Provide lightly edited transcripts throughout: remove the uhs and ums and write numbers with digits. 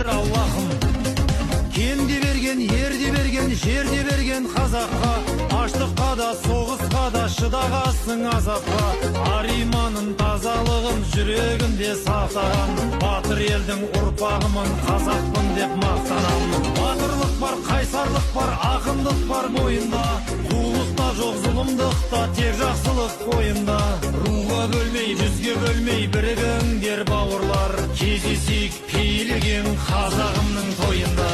Аллахым. Кенде берген, ерде берген, жерде берген қазаққа, аштыққа да, соғысқа да шыдағасың азапқа. Ар иманын, тазалығын жүрегінде сақтаған, батыр елдің ұрпағымын, қазақпын деп мақтанамын. Батырлық бар, қайсарлық бар, ақындық бар бойында, зұлдықта жоқ, зұлымдықта тек жақсылық бойында. Руға бөлмей, жүзге бөлмей бірігіңдер бауырлар, кездесейік пейілген қазағымның тойында.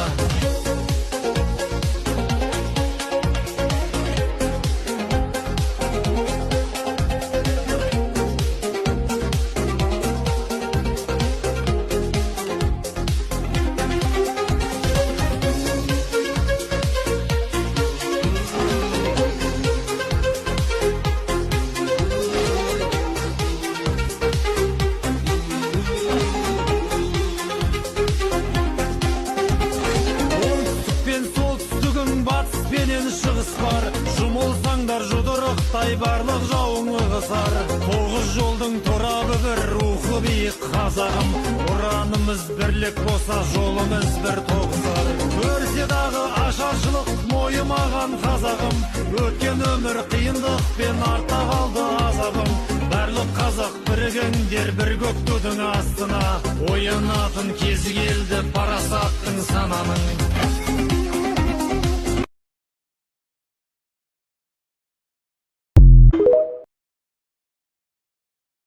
Шығыс бар, жұмылсаңдар жұдырықтай барлық жауың ығысар. Тоғыз жолдың торабы бір, рухы биік қазағым. Ұранымыз бірлік болса, жолымыз бір тоғысар. Көрсе дағы ашаршылық мойымаған қазағым, өткен өмір қиындықпен артта қалды азабым. Барлық қазақ бірігіңдер бір көк тудың астына, оянатын кезі келді парасаттың сананың.